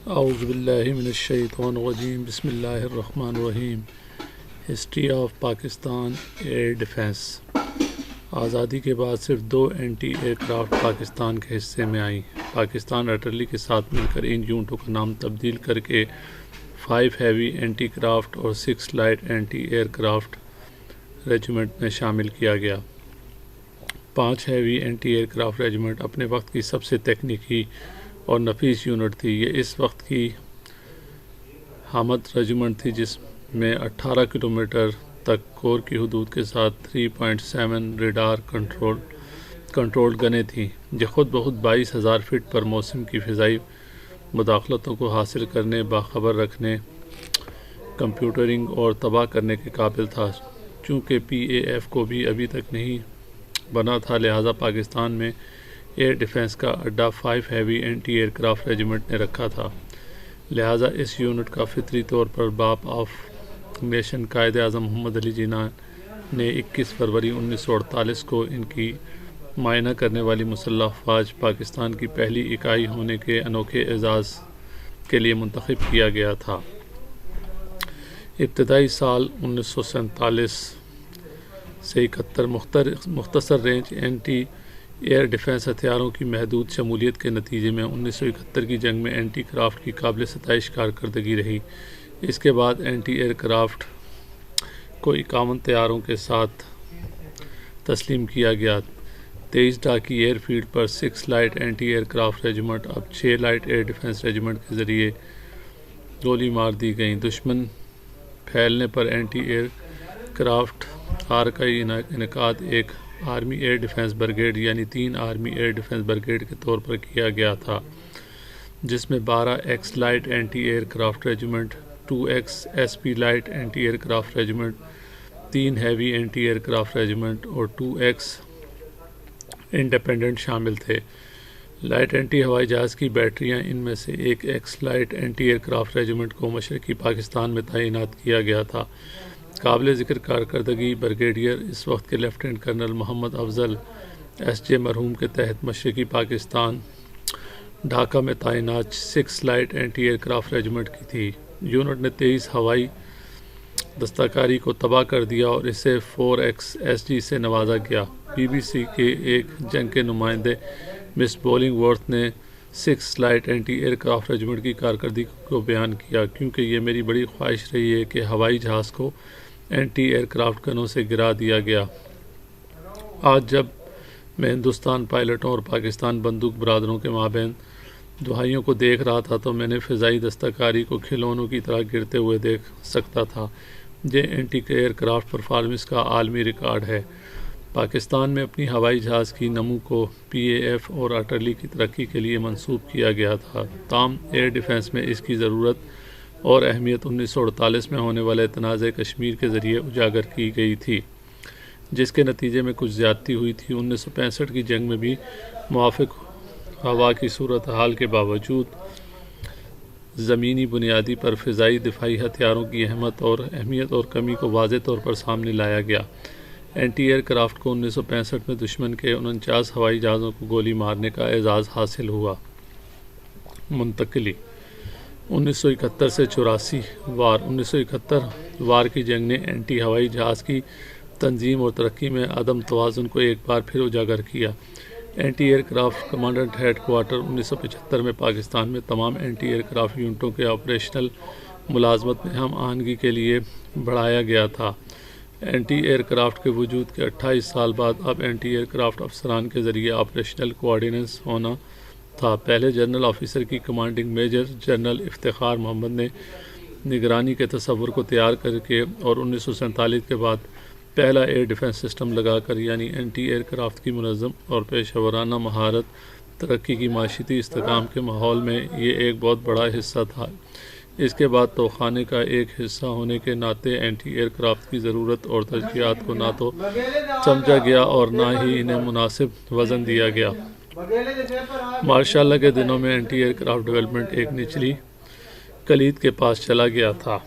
اعوذ باللہ من الشیطان الرجیم بسم اللہ الرحمن الرحیم۔ History of Pakistan air defence. آزادی کے بعد صرف 2 اینٹی ایئر کرافٹ پاکستان کے حصے میں آئیں۔ پاکستان آرٹلری کے ساتھ مل کر ان یونٹوں کا نام تبدیل کر کے 5 ہیوی اینٹی کرافٹ اور 6 light anti aircraft regiment میں شامل کیا گیا۔ 5 heavy anti aircraft regiment اپنے وقت کی سب سے تکنیکی اور نفیس یونٹ تھی۔ یہ اس وقت کی حامد ریجیمنٹ تھی جس میں 18 کلومیٹر تک کور کی حدود کے ساتھ 3.7 ریڈار کنٹرول گنیں تھیں۔ یہ خود بخود 22,000 فٹ پر موسم کی فضائی مداخلتوں کو حاصل کرنے، باخبر رکھنے، کمپیوٹرنگ اور تباہ کرنے کے قابل تھا۔ چونکہ PAF کو بھی ابھی تک نہیں بنا تھا، لہٰذا پاکستان میں ایئر ڈیفنس کا اڈا 5 heavy anti aircraft regiment نے رکھا تھا۔ لہٰذا اس یونٹ کا فطری طور پر باپ آف نیشن قائد اعظم محمد علی جناح نے 21 فروری 1948 کو ان کی معائنہ کرنے والی مسلح افواج پاکستان کی پہلی اکائی ہونے کے انوکھے اعزاز کے لیے منتخب کیا گیا تھا۔ ابتدائی سال 1947 سے 71 مختصر رینج اینٹی ایئر ڈیفنس ہتھیاروں کی محدود شمولیت کے نتیجے میں 1971 کی جنگ میں اینٹی کرافٹ کی قابل ستائش کارکردگی رہی۔ اس کے بعد اینٹی ایئر کرافٹ کو 51 طیاروں کے ساتھ تسلیم کیا گیا۔ 23 ڈاکی ایئر فیلڈ پر 6 light anti aircraft regiment اب 6 لائٹ ایئر ڈیفنس ریجیمنٹ کے ذریعے گولی مار دی گئیں۔ دشمن پھیلنے پر اینٹی ایئر کرافٹ آر کا انعقاد ایک آرمی ایئر ڈیفنس بریگیڈ یعنی 3 آرمی ایئر ڈیفنس بریگیڈ کے طور پر کیا گیا تھا، جس میں 12 ex light anti aircraft regiment, 2 ex SP light anti aircraft regiment, 3 heavy anti aircraft regiment اور 2 ایکس انڈیپینڈنٹ شامل تھے۔ لائٹ اینٹی ہوائی جہاز کی بیٹریاں، ان میں سے ایک ex light anti aircraft regiment کو مشرقی پاکستان میں تعینات کیا گیا تھا۔ قابل ذکر کارکردگی بریگیڈیئر اس وقت کے لیفٹیننٹ کرنل محمد افضل SJ مرحوم کے تحت مشرقی پاکستان ڈھاکہ میں تعینات 6 light anti aircraft regiment کی تھی۔ یونٹ نے 23 ہوائی دستہ کاری کو تباہ کر دیا اور اسے 4X SG سے نوازا گیا۔ BBC کے ایک جنگ کے نمائندے مس بولنگ ورتھ نے 6 light anti aircraft regiment کی کارکردگی کو بیان کیا، کیونکہ یہ میری بڑی خواہش رہی ہے کہ ہوائی جہاز کو اینٹی ایئر کرافٹ گنوں سے گرا دیا گیا۔ آج جب میں ہندوستان پائلٹوں اور پاکستان بندوق برادروں کے مابین دہائیوں کو دیکھ رہا تھا تو میں نے فضائی دستہ کاری کو کھلونوں کی طرح گرتے ہوئے دیکھ سکتا تھا۔ یہ اینٹی ایئر کرافٹ پرفارمنس کا عالمی ریکارڈ ہے۔ پاکستان میں اپنی ہوائی جہاز کی نمو کو PAF اور آرٹلری کی ترقی کے لیے منسوب کیا گیا تھا، تاہم ایئر ڈیفنس میں اس کی ضرورت اور اہمیت 1948 میں ہونے والے تنازع کشمیر کے ذریعے اجاگر کی گئی تھی، جس کے نتیجے میں کچھ زیادتی ہوئی تھی۔ 1965 کی جنگ میں بھی موافق ہوا کی صورتحال کے باوجود زمینی بنیادی پر فضائی دفاعی ہتھیاروں کی اہمیت اور کمی کو واضح طور پر سامنے لایا گیا۔ اینٹی ایئر کرافٹ کو 1965 میں دشمن کے 49 ہوائی جہازوں کو گولی مارنے کا اعزاز حاصل ہوا۔ منتقلی 1971 سے 84 وار 1971 وار کی جنگ نے اینٹی ہوائی جہاز کی تنظیم اور ترقی میں عدم توازن کو ایک بار پھر اجاگر کیا۔ Anti aircraft commandant headquarter 1975 میں پاکستان میں تمام اینٹی ایئر کرافٹ یونٹوں کے آپریشنل ملازمت میں ہم آہنگی کے لیے بڑھایا گیا تھا۔ اینٹی ایئر کرافٹ کے وجود کے 28 سال بعد اب اینٹی ایئر کرافٹ افسران کے ذریعے آپریشنل کوآرڈیننس ہونا تھا۔ پہلے جنرل آفیسر کی commanding major general Iftikhar Muhammad نے نگرانی کے تصور کو تیار کر کے اور 1947 کے بعد پہلا ایئر ڈیفنس سسٹم لگا کر یعنی اینٹی ایئر کرافٹ کی منظم اور پیشہ ورانہ مہارت ترقی کی معاشیتی استحکام کے ماحول میں یہ ایک بہت بڑا حصہ تھا۔ اس کے بعد توخانے کا ایک حصہ ہونے کے ناطے اینٹی ایئر کرافٹ کی ضرورت اور ترجیحات کو نہ تو سمجھا گیا اور نہ ہی انہیں مناسب وزن دیا گیا۔ ماشاء اللہ کے دنوں میں اینٹی ایئر کرافٹ ڈیولپمنٹ ایک نچلی کلید کے پاس چلا گیا تھا۔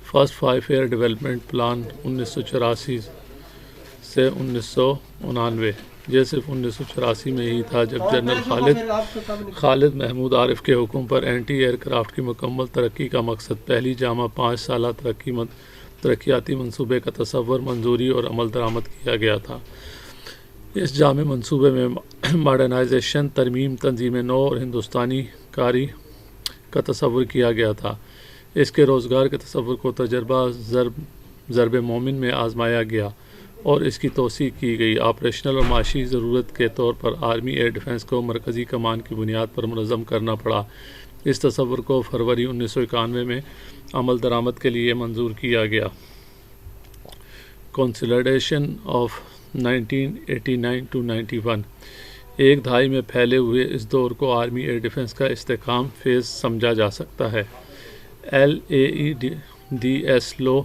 فرسٹ 5 ایئر ڈیولپمنٹ پلان 1984 سے 1999 یہ صرف 1984 میں ہی تھا جب جنرل خالد محمود عارف کے حکم پر اینٹی ایئر کرافٹ کی مکمل ترقی کا مقصد پہلی جامع 5 سالہ ترقیاتی منصوبے کا تصور، منظوری اور عمل درآمد کیا گیا تھا۔ اس جامع منصوبے میں ماڈرنائزیشن، ترمیم، تنظیم نو اور ہندوستانی کاری کا تصور کیا گیا تھا۔ اس کے روزگار کے تصور کو تجربہ ضرب مومن میں آزمایا گیا اور اس کی توسیع کی گئی۔ آپریشنل اور معاشی ضرورت کے طور پر آرمی ایئر ڈیفنس کو مرکزی کمان کی بنیاد پر منظم کرنا پڑا۔ اس تصور کو فروری 1991 میں عمل درآمد کے لیے منظور کیا گیا۔ کنسالیڈیشن آف 1989 to 91 ایک دہائی میں پھیلے ہوئے اس دور کو آرمی ایئر ڈیفنس کا استحکام فیز سمجھا جا سکتا ہے۔ LAEDS low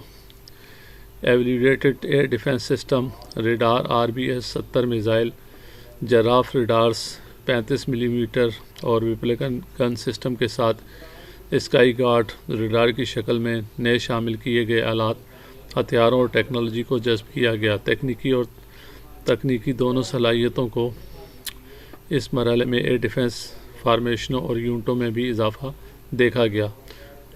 elevated air defence system, radar RBS 70 missile, Giraffe radars 35 ملی میٹر اور ریپلیکن گن سسٹم کے ساتھ اسکائی گارڈ ریڈار کی شکل میں نئے شامل کیے گئے آلات، ہتھیاروں اور ٹیکنالوجی کو جذب کیا گیا۔ تکنیکی اور تکنیکی دونوں صلاحیتوں کو اس مرحلے میں ایئر ڈیفنس فارمیشنوں اور یونٹوں میں بھی اضافہ دیکھا گیا۔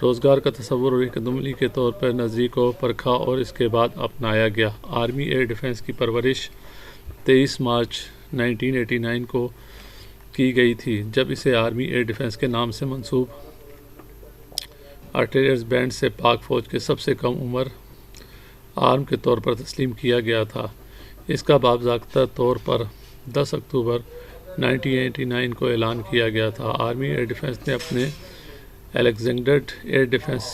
روزگار کا تصور اور ایک عملی کے طور پر نظریے کو پرکھا اور اس کے بعد اپنایا گیا۔ آرمی ایئر ڈیفنس کی پرورش 23 مارچ 1989 کو کی گئی تھی، جب اسے آرمی ایئر ڈیفنس کے نام سے منسوب آرٹلریز بینڈ سے پاک فوج کے سب سے کم عمر آرم کے طور پر تسلیم کیا گیا تھا۔ اس کا باضابطہ طور پر 10 اکتوبر 1989 کو اعلان کیا گیا تھا۔ آرمی ایئر ڈیفنس نے اپنے الیگزینڈرڈ ایئر ڈیفنس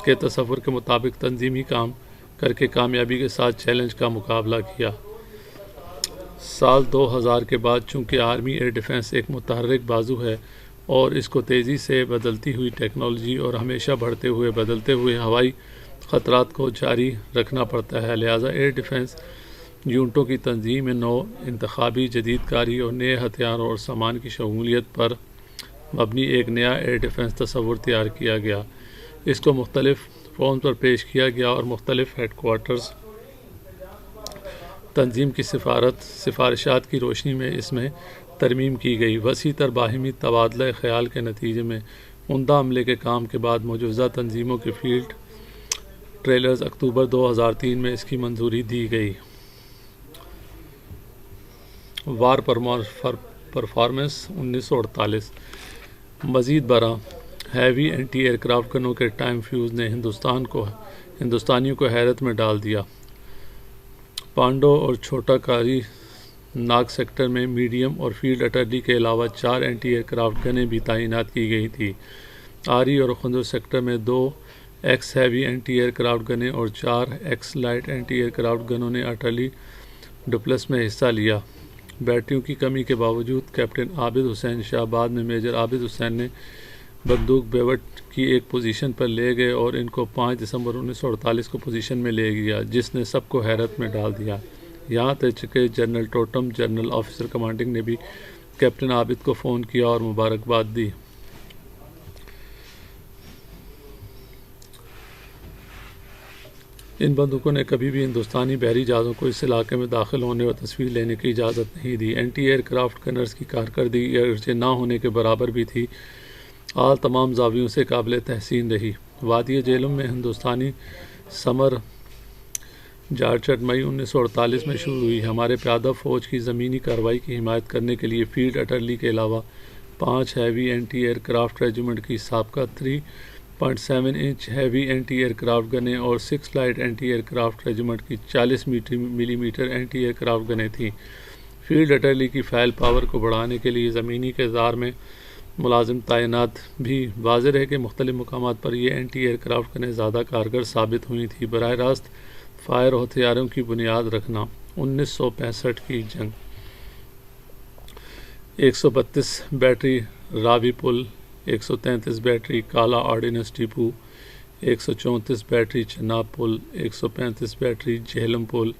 کے تصور کے مطابق تنظیمی کام کر کے کامیابی کے ساتھ چیلنج کا مقابلہ کیا۔ سال 2000 کے بعد چونکہ آرمی ایئر ڈیفنس ایک متحرک بازو ہے اور اس کو تیزی سے بدلتی ہوئی ٹیکنالوجی اور ہمیشہ بدلتے ہوئے ہوائی خطرات کو جاری رکھنا پڑتا ہے، لہٰذا ایئر ڈیفنس یونٹوں کی تنظیم نو، انتخابی جدید کاری اور نئے ہتھیاروں اور سامان کی شمولیت پر مبنی ایک نیا ایئر ڈیفنس تصور تیار کیا گیا۔ اس کو مختلف فارمز پر پیش کیا گیا اور مختلف ہیڈ کوارٹرز تنظیم کی سفارشات کی روشنی میں اس میں ترمیم کی گئی۔ وسیع تر باہمی تبادلہ خیال کے نتیجے میں عمدہ عملے کے کام کے بعد مجوزہ تنظیموں کے فیلڈ ٹریلرز اکتوبر 2003 میں اس کی منظوری دی گئی۔ وار پرفارمنس 1948 مزید برآں ہیوی اینٹی ایئر کرافٹ گنوں کے ٹائم فیوز نے ہندوستانیوں کو حیرت میں ڈال دیا۔ پانڈو اور چھوٹا کاری ناگ سیکٹر میں میڈیم اور فیلڈ ارٹلری کے علاوہ 4 اینٹی ایئر کرافٹ گنیں بھی تعینات کی گئی تھیں۔ آری اور خنجر سیکٹر میں 2 X heavy anti aircraft گنیں اور 4 X light anti aircraft گنوں نے ارٹلری ڈپلس میں حصہ لیا۔ بیٹریوں کی کمی کے باوجود کیپٹن عابد حسین شاہ بعد میں میجر عابد حسین نے بندوق بیوٹ کی ایک پوزیشن پر لے گئے اور ان کو 5 دسمبر 1948 کو پوزیشن میں لے گیا، جس نے سب کو حیرت میں ڈال دیا۔ یہاں تک کہ جنرل ٹوٹم، جنرل آفیسر کمانڈنگ نے بھی کیپٹن عابد کو فون کیا اور مبارکباد دی۔ ان بندوقوں نے کبھی بھی ہندوستانی بحری جہازوں کو اس علاقے میں داخل ہونے اور تصویر لینے کی اجازت نہیں دی۔ اینٹی ایئر کرافٹ گنرز کی کارکردگی اگرچہ نہ ہونے کے برابر بھی تھی، آل تمام زاویوں سے قابل تحسین رہی۔ وادی جہلم میں ہندوستانی سمر جارچٹ مئی 1948 میں شروع ہوئی۔ ہمارے پیادہ فوج کی زمینی کارروائی کی حمایت کرنے کے لیے فیلڈ ارٹلری کے علاوہ 5 heavy anti aircraft regiment کی سابقہ 3.7 inch heavy anti aircraft گنیں اور 6 light anti aircraft regiment کی 40 millimetre anti aircraft گنیں تھیں۔ فیلڈ ارٹلری کی فائر پاور کو بڑھانے کے لیے زمینی کردار میں ملازم تعینات بھی واضح ہے کہ مختلف مقامات پر یہ اینٹی ایئر کرافٹ گنیں زیادہ کارگر ثابت ہوئی تھیں۔ براہ راست فائر اور ہتھیاروں کی بنیاد رکھنا 1965 کی جنگ 132 بیٹری راوی پل، 133 battery Kala ordnance depot, 134 battery Chenab پل، 135 بیٹری جہلم پل،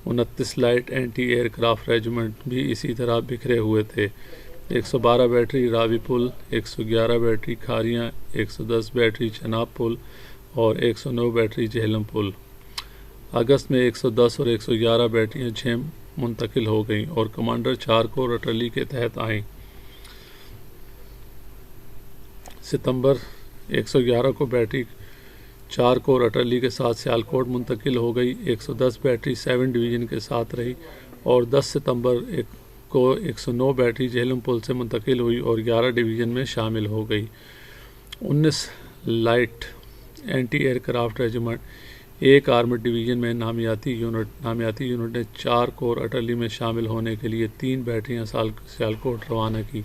29 light anti aircraft regiment بھی اسی طرح بکھرے ہوئے تھے، 112 بیٹری راوی پل، 111 بیٹری کھاریاں، 110 بیٹری چناب پل اور 109 بیٹری جہلم پل۔ اگست میں 110 اور 111 بیٹریاں 6 منتقل ہو گئیں اور کمانڈر 4 کور اٹرلی کے تحت آئیں۔ ستمبر 111 کو بیٹری 4 کور اٹرلی کے ساتھ سیالکوٹ منتقل ہو گئی۔ 110 بیٹری 7 ڈویژن کے ساتھ رہی اور 10 ستمبر کو 109 بیٹری جہلم پل سے منتقل ہوئی اور 11 ڈویژن میں شامل ہو گئی۔ 19 light anti aircraft regiment, ایک آرمڈ ڈویژن میں نامیاتی یونٹ نے 4 کور اٹرلی میں شامل ہونے کے لیے 3 بیٹریاں سیالکوٹ روانہ کی،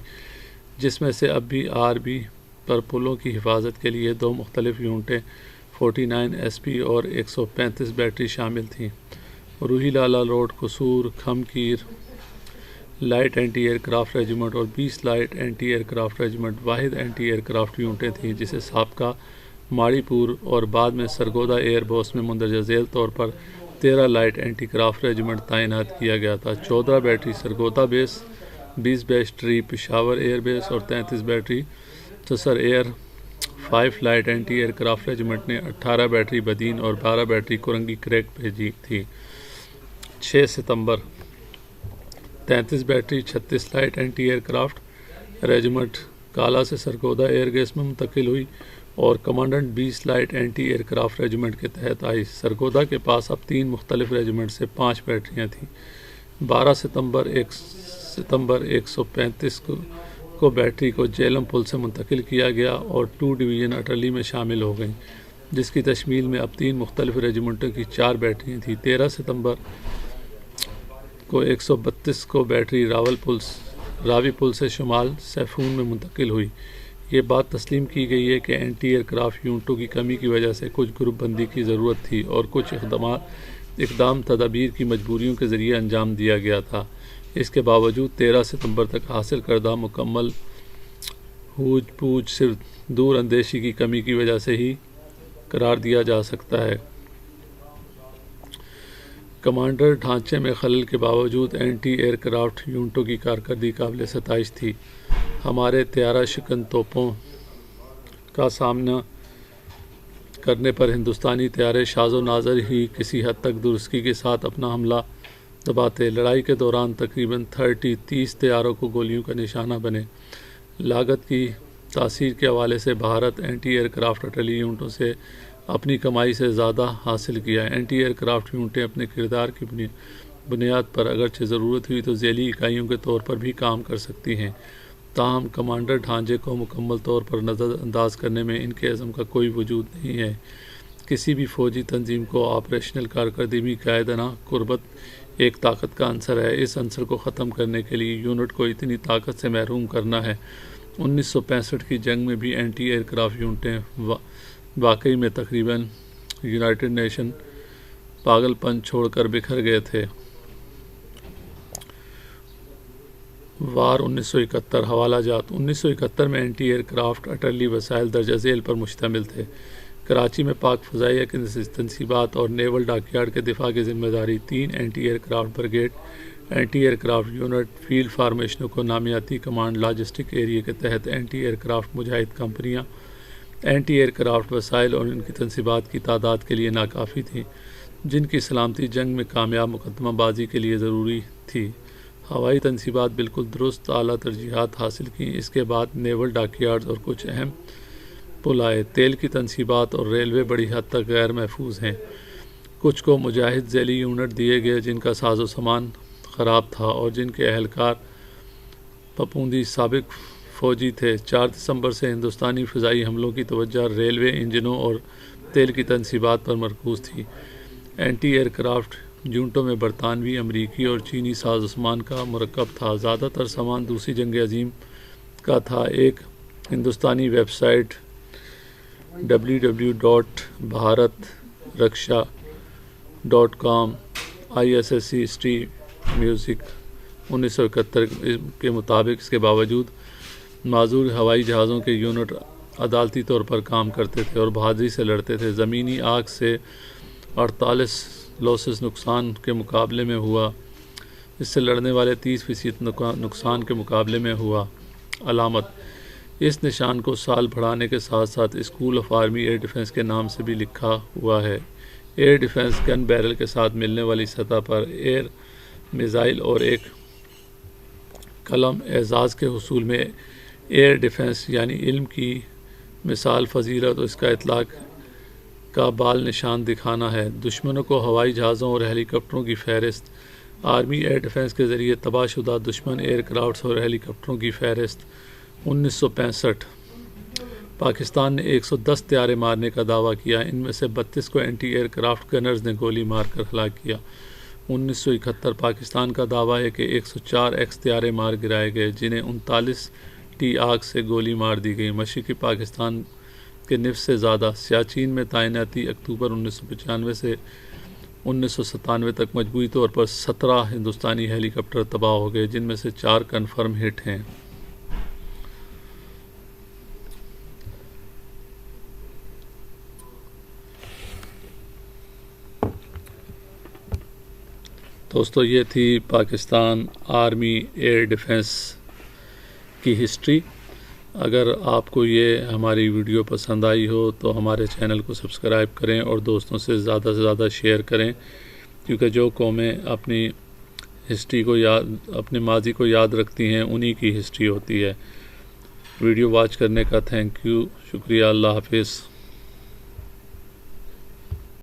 جس میں سے اب بھی آر بی پر پلوں کی حفاظت کے لیے 2 مختلف یونٹیں 49 ایس پی اور 135 بیٹری شامل تھیں۔ روہی لالا روڈ، قصور، کھمکیر light anti aircraft regiment اور 20 light anti aircraft regiment واحد اینٹی ایئر کرافٹ یونٹیں تھیں، جسے سابقہ ماڑی پور اور بعد میں سرگودا ایئر بیس میں مندرجہ ذیل طور پر 13 لائٹ اینٹی کرافٹ ریجیمنٹ تعینات کیا گیا تھا۔ 14 battery Sargodha base, 20 battery Peshawar air base اور 33 بیٹری چسر air 5 light anti aircraft regiment نے 18 بیٹری بدین اور 12 بیٹری کورنگی کریک بھیجی تھی۔ 6 ستمبر 33 battery 36 light anti aircraft regiment Kala سے سرگودا ایئر بیس میں منتقل ہوئی اور commandant 20 light anti aircraft regiment کے تحت آئی۔ سرگودا کے پاس اب 3 مختلف ریجیمنٹ سے 5 بیٹریاں تھیں۔ 12 ستمبر 135 کو بیٹری کو جہلم پل سے منتقل کیا گیا اور 2 ڈویژن اٹرلی میں شامل ہو گئیں، جس کی تشمیل میں اب 3 مختلف ریجیمنٹوں کی 4 بیٹریاں تھیں۔ 13 ستمبر کو 132 کو بیٹری راوی پل سے شمال سیفون میں منتقل ہوئی۔ یہ بات تسلیم کی گئی ہے کہ اینٹی ایئر کرافٹ یونٹوں کی کمی کی وجہ سے کچھ گروپ بندی کی ضرورت تھی اور کچھ اقدام تدابیر کی مجبوریوں کے ذریعے انجام دیا گیا تھا۔ اس کے باوجود 13 ستمبر تک حاصل کردہ مکمل ہوج پوج صرف دور اندیشی کی کمی کی وجہ سے ہی قرار دیا جا سکتا ہے۔ کمانڈر ڈھانچے میں خلل کے باوجود اینٹی ایئر کرافٹ یونٹوں کی کارکردگی قابل ستائش تھی۔ ہمارے طیارہ شکن توپوں کا سامنا کرنے پر ہندوستانی طیارے شاذ و نادر ہی کسی حد تک درستگی کے ساتھ اپنا حملہ دباتے۔ لڑائی کے دوران تقریباً 30 طیاروں کو گولیوں کا نشانہ بنے۔ لاگت کی تاثیر کے حوالے سے Bharat anti aircraft artillery یونٹوں سے اپنی کمائی سے زیادہ حاصل کیا۔ اینٹی ایئر کرافٹ یونٹیں اپنے کردار کی بنیاد پر اگرچہ ضرورت ہوئی تو ذیلی اکائیوں کے طور پر بھی کام کر سکتی ہیں، تاہم کمانڈر ڈھانچے کو مکمل طور پر نظر انداز کرنے میں ان کے عزم کا کوئی وجود نہیں ہے۔ کسی بھی فوجی تنظیم کو آپریشنل کارکردگی میں قائدانہ قربت ایک طاقت کا عنصر ہے۔ اس عنصر کو ختم کرنے کے لیے یونٹ کو اتنی طاقت سے محروم کرنا ہے۔ 1965 کی جنگ میں بھی اینٹی ایئر کرافٹ یونٹیں واقعی میں تقریباً یونائٹڈ نیشن پاگل پن چھوڑ کر بکھر گئے تھے۔ وار 1971 حوالہ جات 1971 میں اینٹی ایئر کرافٹ اٹرلی وسائل درجہ ذیل پر مشتمل تھے۔ کراچی میں پاک فضائیہ کی تنصیبات اور نیول ڈاک یارڈ کے دفاع کی ذمہ داری 3 anti aircraft brigade, anti aircraft unit, field فارمیشنوں کو نامیاتی کمانڈ، لاجسٹک ایریا کے تحت اینٹی ایئر کرافٹ مجاہد کمپنیاں، اینٹی ایئر کرافٹ وسائل اور ان کی تنصیبات کی تعداد کے لیے ناکافی تھیں، جن کی سلامتی جنگ میں کامیاب مقدمہ بازی کے لیے ضروری تھی۔ ہوائی تنصیبات بالکل درست اعلیٰ ترجیحات حاصل کیں۔ اس کے بعد نیول ڈاک یارڈز اور کچھ اہم پل آئے۔ تیل کی تنصیبات اور ریلوے بڑی حد تک غیر محفوظ ہیں۔ کچھ کو مجاہد ذیلی یونٹ دیے گئے جن کا ساز و سامان خراب تھا اور جن کے اہلکار پپوندی سابق فوجی تھے۔ 4 دسمبر سے ہندوستانی فضائی حملوں کی توجہ ریلوے انجنوں اور تیل کی تنصیبات پر مرکوز تھی۔ اینٹی ایئر کرافٹ یونٹوں میں برطانوی، امریکی اور چینی ساز و سامان کا مرکب تھا۔ زیادہ تر سامان دوسری جنگ عظیم کا تھا۔ ایک ہندوستانی website www.bharat-raksha.com ISSC history music 1971 کے مطابق اس کے باوجود معذور ہوائی جہازوں کے یونٹ عدالتی طور پر کام کرتے تھے اور بہادری سے لڑتے تھے۔ زمینی آگ سے 48 لوسز نقصان کے مقابلے میں ہوا، اس سے لڑنے والے 30% نقصان کے مقابلے میں ہوا۔ علامت: اس نشان کو سال بڑھانے کے ساتھ ساتھ school of army air defence کے نام سے بھی لکھا ہوا ہے۔ ایئر ڈیفنس گن بیرل کے ساتھ ملنے والی سطح پر ایئر میزائل اور ایک قلم اعزاز کے حصول میں ایئر ڈیفنس یعنی علم کی مثال فضیلت اور اس کا اطلاق کا بال نشان دکھانا ہے۔ دشمنوں کو ہوائی جہازوں اور ہیلی کاپٹروں کی فہرست۔ آرمی ایئر ڈیفنس کے ذریعے تباہ شدہ دشمن ایئر کرافٹس اور ہیلی کاپٹروں کی فہرست۔ 1965 پاکستان نے 110 طیارے مارنے کا دعویٰ کیا، ان میں سے 32 کو اینٹی ایئر کرافٹ گنرز نے گولی مار کر ہلاک کیا۔ 1971 پاکستان کا دعویٰ ہے کہ 104 ایکس طیارے مار گرائے گئے، جنہیں 39 ٹی آگ سے گولی مار دی گئی۔ مشرقی پاکستان کے نصف سے زیادہ سیاچین میں تعیناتی اکتوبر 1995 سے 1997 تک مجموعی طور پر 17 ہندوستانی ہیلی کاپٹر تباہ ہو گئے، جن میں سے 4 کنفرم ہٹ ہیں۔ دوستو یہ تھی پاکستان آرمی ایئر ڈیفنس کی ہسٹری۔ اگر آپ کو یہ ہماری ویڈیو پسند آئی ہو تو ہمارے چینل کو سبسکرائب کریں اور دوستوں سے زیادہ شیئر کریں، کیونکہ جو قومیں اپنی ہسٹری کو اپنے ماضی کو یاد رکھتی ہیں انہی کی ہسٹری ہوتی ہے۔ ویڈیو واچ کرنے کا تھینک یو، شکریہ، اللہ حافظ۔